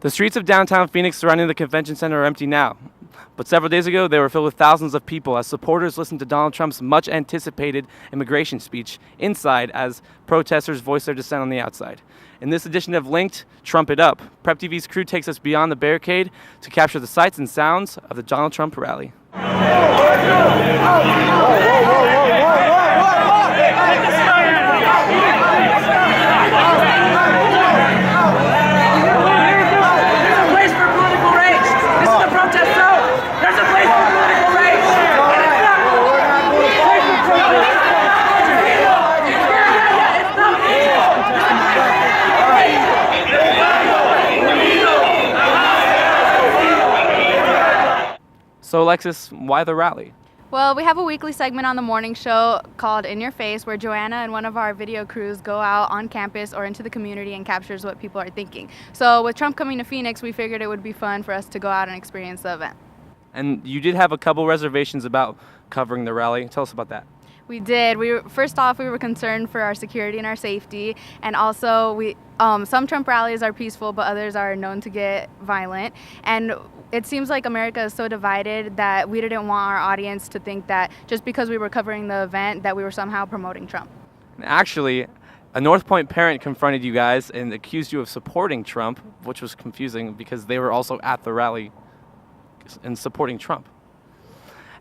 The streets of downtown Phoenix surrounding the convention center are empty now. But several days ago, they were filled with thousands of people as supporters listened to Donald Trump's much-anticipated immigration speech inside as protesters voiced their dissent on the outside. In this edition of Linked, Trump It Up, PrepTV's crew takes us beyond the barricade to capture the sights and sounds of the Donald Trump rally. So Alexis, why the rally? Well, we have a weekly segment on the morning show called In Your Face, where Joanna and one of our video crews go out on campus or into the community and captures what people are thinking. So with Trump coming to Phoenix, we figured it would be fun for us to go out and experience the event. And you did have a couple reservations about covering the rally. Tell us about that. We did. First off, we were concerned for our security and our safety, and also some Trump rallies are peaceful, but others are known to get violent. And it seems like America is so divided that we didn't want our audience to think that just because we were covering the event that we were somehow promoting Trump. Actually, a North Point parent confronted you guys and accused you of supporting Trump, which was confusing because they were also at the rally and supporting Trump.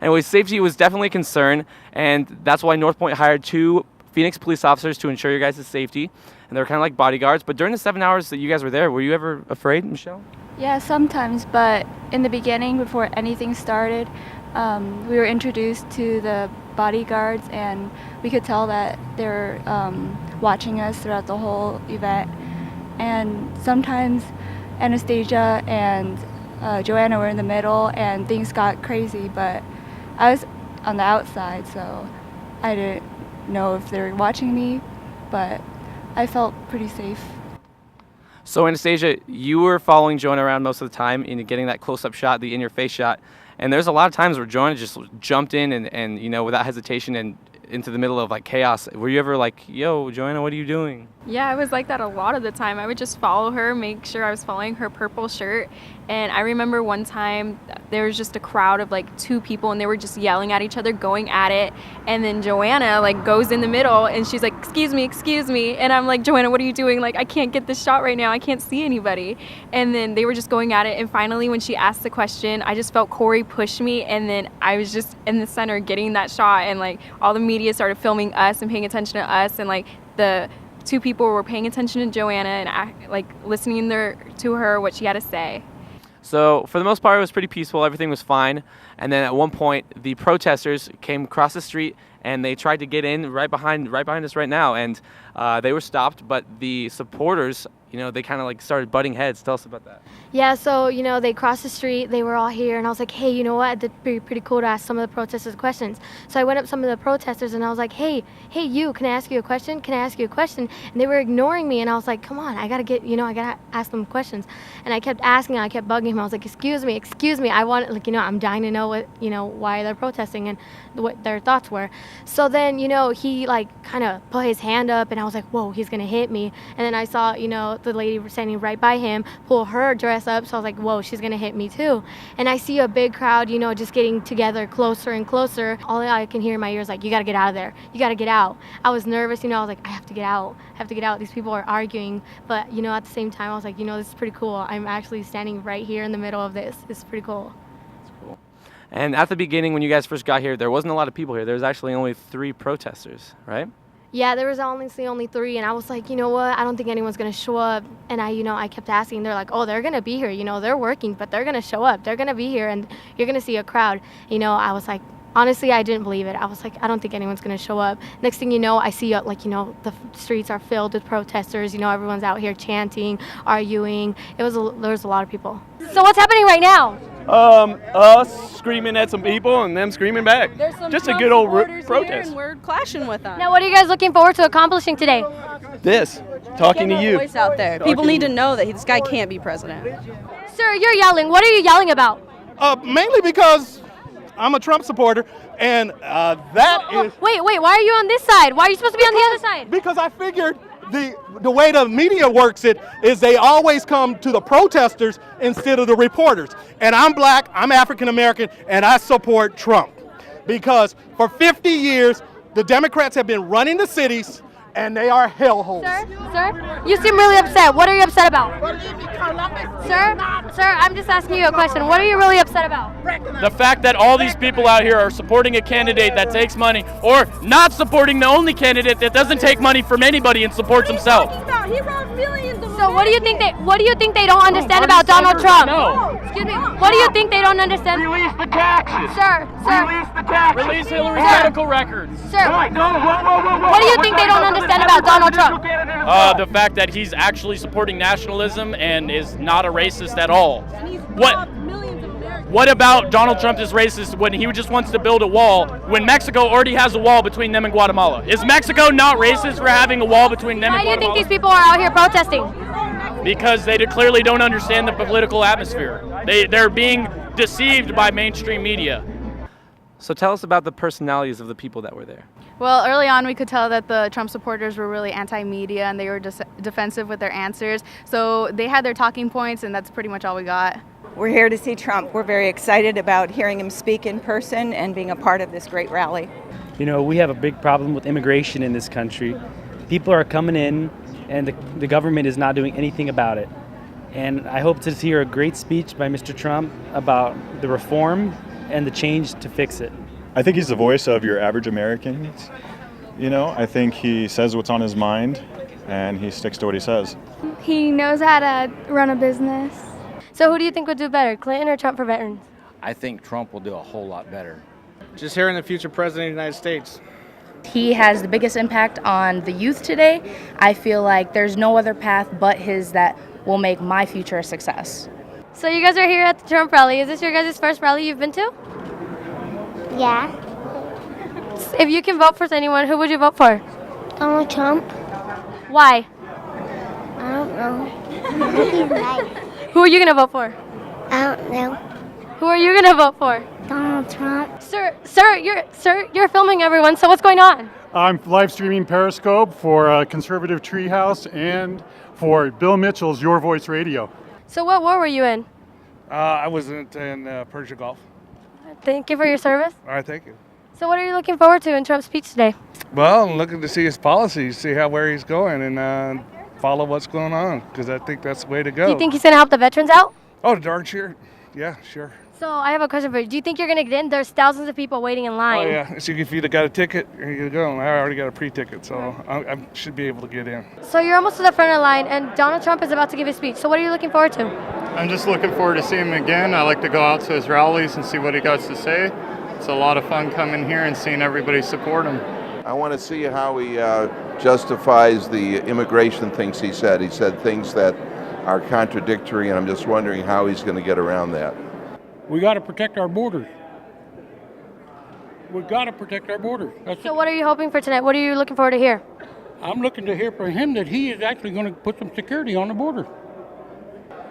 Anyway, safety was definitely a concern, and that's why North Point hired 2 Phoenix police officers to ensure your guys' safety, and they were kind of like bodyguards. But during the 7 hours that you guys were there, were you ever afraid, Michelle? Yeah, sometimes, but in the beginning, before anything started, we were introduced to the bodyguards, and we could tell that they were watching us throughout the whole event. And sometimes Anastasia and Joanna were in the middle, and things got crazy, but I was on the outside, so I didn't know if they were watching me, but I felt pretty safe. So Anastasia, you were following Joanna around most of the time and getting that close-up shot, the in-your-face shot. And there's a lot of times where Joanna just jumped in and you know, without hesitation and into the middle of like chaos. Were you ever like, yo, Joanna, what are you doing? Yeah, I was like that a lot of the time. I would just follow her, make sure I was following her purple shirt. And I remember one time there was just a crowd of like 2 people and they were just yelling at each other, going at it. And then Joanna like goes in the middle and she's like, excuse me. And I'm like, Joanna, what are you doing? Like, I can't get this shot right now. I can't see anybody. And then they were just going at it. And finally, when she asked the question, I just felt Corey push me. And then I was just in the center getting that shot. And like all the media started filming us and paying attention to us. And like the 2 people were paying attention to Joanna and like listening to her, what she had to say. So for the most part, it was pretty peaceful. Everything was fine. And then at one point, the protesters came across the street and they tried to get in right behind us right now. And they were stopped, but the supporters, you know, they kind of like started butting heads. Tell us about that. Yeah, so, you know, they crossed the street, they were all here, and I was like, hey, you know what, it'd be pretty cool to ask some of the protesters questions. So I went up to some of the protesters, and I was like, hey, you, can I ask you a question? And they were ignoring me, and I was like, come on, I gotta ask them questions. And I kept asking, I kept bugging him. I was like, excuse me, I want, like, you know, I'm dying to know what, you know, why they're protesting and what their thoughts were. So then, you know, he, like, kind of put his hand up, and I was like, whoa, he's gonna hit me. And then I saw, you know, the lady standing right by him pull her dress up, so I was like, whoa, she's gonna hit me too. And I see a big crowd, you know, just getting together closer and closer. All I can hear in my ears like, you gotta get out of there, you gotta get out. I was nervous, you know, I was like, I have to get out, these people are arguing. But, you know, at the same time, I was like, you know, this is pretty cool. I'm actually standing right here in the middle of this is pretty cool. That's cool. And at the beginning, when you guys first got here, there wasn't a lot of people here. There was actually only 3 protesters, right? Yeah, there was honestly only 3, and I was like, you know what, I don't think anyone's gonna show up. And I kept asking, they're like, oh, they're gonna be here, you know, they're working, but they're gonna show up, they're gonna be here, and you're gonna see a crowd. You know, I was like, honestly, I didn't believe it. I was like, I don't think anyone's gonna show up. Next thing you know, I see, like, you know, the streets are filled with protesters, you know, everyone's out here chanting, arguing. There was a lot of people. So what's happening right now? Us screaming at some people and them screaming back. There's some just a Trump good old supporters here, protest. and we're clashing with them. Now, what are you guys looking forward to accomplishing today? This, talking to you. Voice out there. People need to know that this guy can't be president. Sir, you're yelling. What are you yelling about? Mainly because I'm a Trump supporter, and that is Wait, why are you on this side? Why are you supposed to be on the other side? because I figured the way the media works it is they always come to the protesters instead of the reporters. And I'm black, I'm African American, and I support Trump. Because for 50 years, the Democrats have been running the cities, and they are hellholes. Sir, you seem really upset. What are you upset about? Sir, I'm just asking you a question. What are you really upset about? The fact that all these people out here are supporting a candidate that takes money, or not supporting the only candidate that doesn't take money from anybody and supports himself. So what do you think they don't understand about Donald Trump? No. Excuse me. What do you think they don't understand? Release the taxes. Sir. Release the taxes. Release Hillary's medical records. Sir. What do you think they don't understand about Donald Trump? The fact that he's actually supporting nationalism and is not a racist at all. What about Donald Trump is racist when he just wants to build a wall when Mexico already has a wall between them and Guatemala? Is Mexico not racist for having a wall between them and Why do you Guatemala? think these people are out here protesting? Because they clearly don't understand the political atmosphere. They're being deceived by mainstream media. So tell us about the personalities of the people that were there. Well, early on we could tell that the Trump supporters were really anti-media and they were defensive with their answers. So they had their talking points and that's pretty much all we got. We're here to see Trump. We're very excited about hearing him speak in person and being a part of this great rally. You know, we have a big problem with immigration in this country. People are coming in and the government is not doing anything about it. And I hope to hear a great speech by Mr. Trump about the reform and the change to fix it. I think he's the voice of your average Americans. You know, I think he says what's on his mind and he sticks to what he says. He knows how to run a business. So who do you think would do better, Clinton or Trump for veterans? I think Trump will do a whole lot better. Just hearing the future president of the United States. He has the biggest impact on the youth today. I feel like there's no other path but his that will make my future a success. So you guys are here at the Trump rally. Is this your guys' first rally you've been to? Yeah. If you can vote for anyone, who would you vote for? Donald Trump. Why? I don't know. He's nice. Who are you going to vote for? I don't know. Who are you going to vote for? Donald Trump. Sir, you're filming everyone, so what's going on? I'm live streaming Periscope for Conservative Treehouse and for Bill Mitchell's Your Voice Radio. So what war were you in? I wasn't in Persian Gulf. Thank you for your service. All right, thank you. So what are you looking forward to in Trump's speech today? Well, I'm looking to see his policies, see where he's going, and follow what's going on, because I think that's the way to go. Do you think he's going to help the veterans out? Oh, darn sure. Yeah, sure. So I have a question for you. Do you think you're going to get in? There's thousands of people waiting in line. Oh, yeah. So if you got a ticket, you're going to go. I already got a pre-ticket, so I should be able to get in. So you're almost to the front of the line, and Donald Trump is about to give his speech. So what are you looking forward to? I'm just looking forward to seeing him again. I like to go out to his rallies and see what he got to say. It's a lot of fun coming here and seeing everybody support him. I want to see how he justifies the immigration things he said. He said things that are contradictory, and I'm just wondering how he's going to get around that. We got to protect our border. We got to protect our border. So what are you hoping for tonight? What are you looking forward to hear? I'm looking to hear from him that he is actually going to put some security on the border.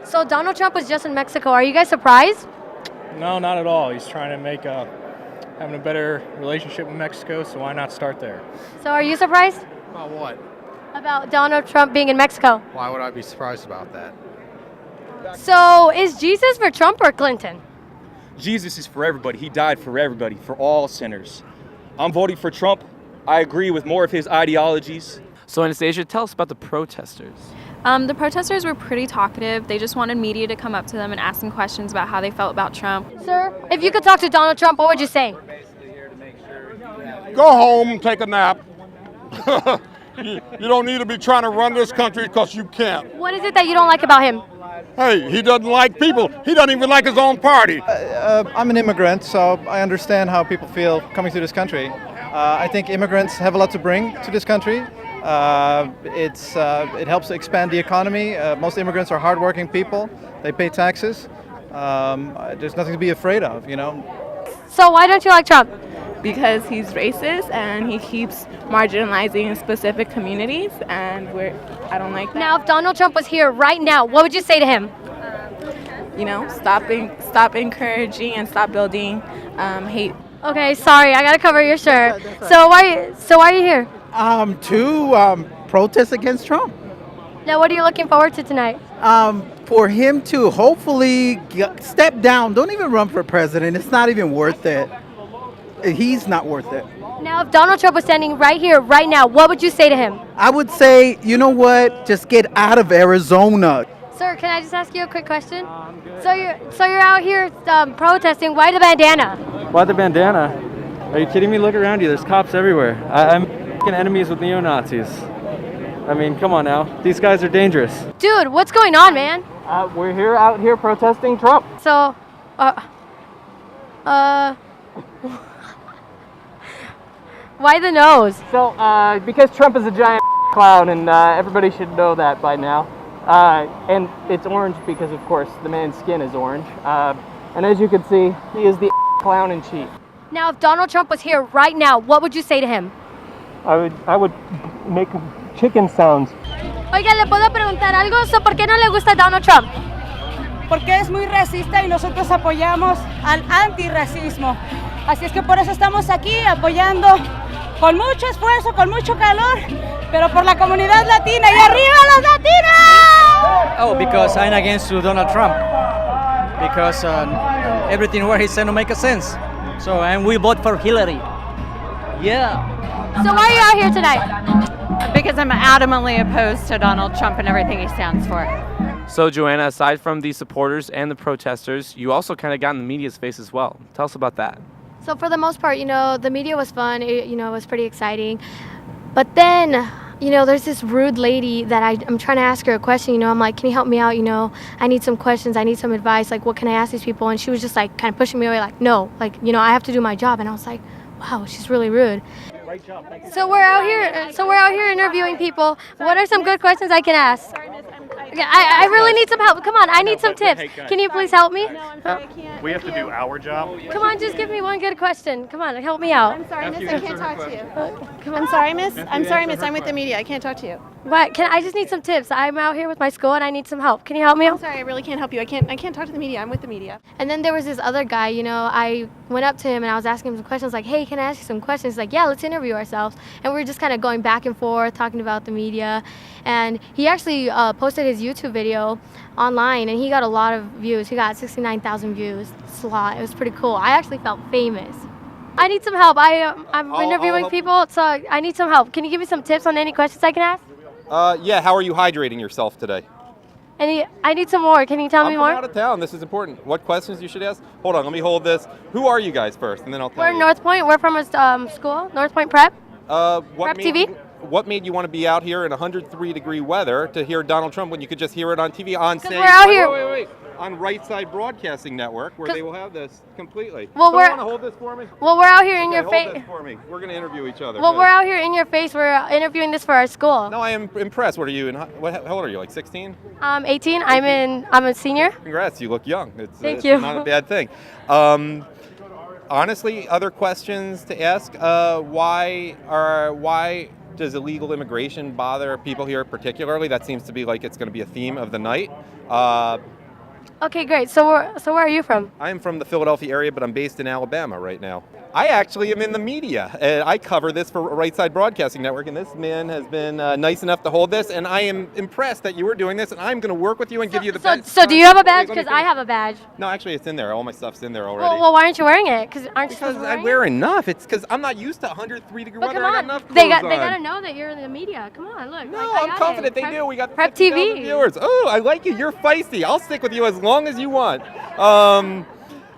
So Donald Trump was just in Mexico. Are you guys surprised? No, not at all. He's trying to make having a better relationship with Mexico, so why not start there? So are you surprised? About what? About Donald Trump being in Mexico. Why would I be surprised about that? So is Jesus for Trump or Clinton? Jesus is for everybody. He died for everybody, for all sinners. I'm voting for Trump. I agree with more of his ideologies. So Anastasia, tell us about the protesters. The protesters were pretty talkative. They just wanted media to come up to them and ask them questions about how they felt about Trump. Sir, if you could talk to Donald Trump, what would you say? Go home and take a nap. You don't need to be trying to run this country because you can't. What is it that you don't like about him? Hey, he doesn't like people. He doesn't even like his own party. I'm an immigrant, so I understand how people feel coming to this country. I think immigrants have a lot to bring to this country. It helps expand the economy. Most immigrants are hardworking people. They pay taxes. There's nothing to be afraid of, you know. So why don't you like Trump? Because he's racist and he keeps marginalizing specific communities, and I don't like that. Now, if Donald Trump was here right now, what would you say to him? You know, stop encouraging and stop building hate. Okay, sorry, I gotta cover your shirt. So why are you here? protest against Trump. Now, what are you looking forward to tonight? For him to hopefully step down. Don't even run for president. It's not even worth it. He's not worth it. Now, if Donald Trump was standing right here, right now, what would you say to him? I would say, you know what? Just get out of Arizona. Sir, can I just ask you a quick question? So you're out here protesting. Why the bandana? Why the bandana? Are you kidding me? Look around you. There's cops everywhere. I'm enemies with neo-Nazis. I mean, come on now. These guys are dangerous. Dude, what's going on, man? We're out here protesting Trump. So, why the nose? So, because Trump is a giant clown, and everybody should know that by now. And it's orange because, of course, the man's skin is orange. And as you can see, he is the clown in chief. Now, if Donald Trump was here right now, what would you say to him? I would make chicken sounds. Oiga, ¿le puedo preguntar algo? So, ¿por qué no le gusta Donald Trump? Porque es muy racista y nosotros apoyamos al antirracismo. Así es que por eso estamos aquí apoyando con mucho esfuerzo, con mucho calor, pero por la comunidad latina y arriba los latinos! Oh, because I'm against Donald Trump. Because everything what he said don't make a sense. So, and we vote for Hillary. Yeah. So why are you out here tonight? Because I'm adamantly opposed to Donald Trump and everything he stands for. So, Joanna, aside from the supporters and the protesters, you also kind of got in the media's face as well. Tell us about that. So for the most part, the media was fun. It was pretty exciting. But then, there's this rude lady that I'm trying to ask her a question. I'm like, can you help me out? I need some questions. I need some advice. Like, what can I ask these people? And she was just like kind of pushing me away. Like, no, I have to do my job. And I was like, wow, she's really rude. So we're out here interviewing people. What are some good questions I can ask? I really need some help. Come on, I need some tips. Can you please help me? No, I'm sorry, I can't. We have to do our job. Come on, just give me one good question. Come on, help me out. I'm sorry, miss, I can't talk to you. I'm sorry, miss. I'm with the media. I can't talk to you. What? I just need some tips. I'm out here with my school and I need some help. Can you help me out? I'm sorry, I really can't help you. I can't talk to the media. I'm with the media. And then there was this other guy, I went up to him and I was asking him some questions like, hey, can I ask you some questions? He's like, yeah, let's interview ourselves. And we were just kind of going back and forth, talking about the media. And he actually posted his YouTube video online and he got a lot of views. He got 69,000 views. It's a lot. It was pretty cool. I actually felt famous. I need some help. I'm interviewing people, so I need some help. Can you give me some tips on any questions I can ask? Yeah, how are you hydrating yourself today? I need some more. Can you tell me more? I'm out of town. This is important. What questions you should ask? Hold on, let me hold this. Who are you guys first, and then I'll tell you. We're in North Point. We're from a school, North Point Prep. preptv. What made you want to be out here in 103-degree weather to hear Donald Trump when you could just hear it on TV on we're out here. Wait. On Right Side Broadcasting Network, where they will have this completely. Well, we're want to hold this for me. Well, we're out here in your face. Hold this for me. We're going to interview each other. Well, we're out here in your face. We're interviewing this for our school. No, I am impressed. What are you? How old are you? Like 16? 18. I'm a senior. Congrats. You look young. Thank you. It's not a bad thing. Honestly, other questions to ask. Why does illegal immigration bother people here particularly? That seems to be like it's going to be a theme of the night. Okay, great. So where are you from? I'm from the Philadelphia area, but I'm based in Alabama right now. I actually am in the media. I cover this for Right Side Broadcasting Network, and this man has been nice enough to hold this, and I am impressed that you were doing this, and I'm going to work with you and give you the best. So do you have a badge? Because I have a badge. No, actually, it's in there. All my stuff's in there already. Well, why aren't you wearing it? Because I wear enough. It's because I'm not used to 103-degree weather. Come I got on. enough clothes They got to on. know that you're in the media. Come on, look. No, I'm confident they do. We got preptv viewers. Oh, I like you. You're feisty. I'll stick with you as long as you want.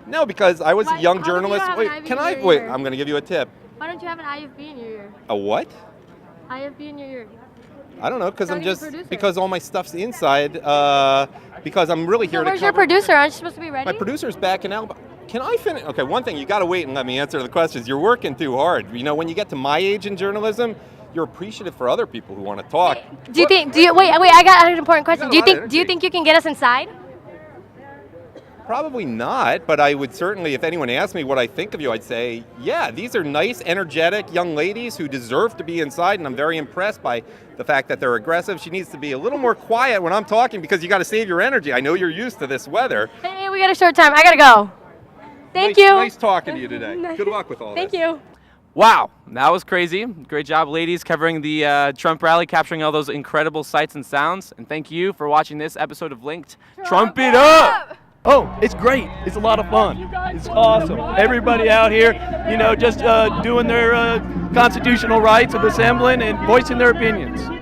No, because I was a young journalist. Wait, I'm going to give you a tip. Why don't you have an IFB in your ear? A what? IFB in your ear. I don't know, because all my stuff's inside. Because I'm really here to cover. Where's your producer? Aren't you supposed to be ready? My producer's back in Alabama. Can I finish? Okay, one thing, you got to wait and let me answer the questions. You're working too hard. When you get to my age in journalism, you're appreciative for other people who want to talk. Wait, I got an important question. Do you think you can get us inside? Probably not, but I would certainly, if anyone asked me what I think of you, I'd say, yeah, these are nice, energetic young ladies who deserve to be inside, and I'm very impressed by the fact that they're aggressive. She needs to be a little more quiet when I'm talking because you got to save your energy. I know you're used to this weather. Hey, we got a short time. I got to go. Thank you. Nice talking to you today. Good luck with all Thank this. You. Wow, That was crazy. Great job, ladies, covering the Trump rally, capturing all those incredible sights and sounds. And thank you for watching this episode of Linked. Trump it up! Oh, it's great. It's a lot of fun. It's awesome. Everybody out here, just doing their constitutional rights of assembling and voicing their opinions.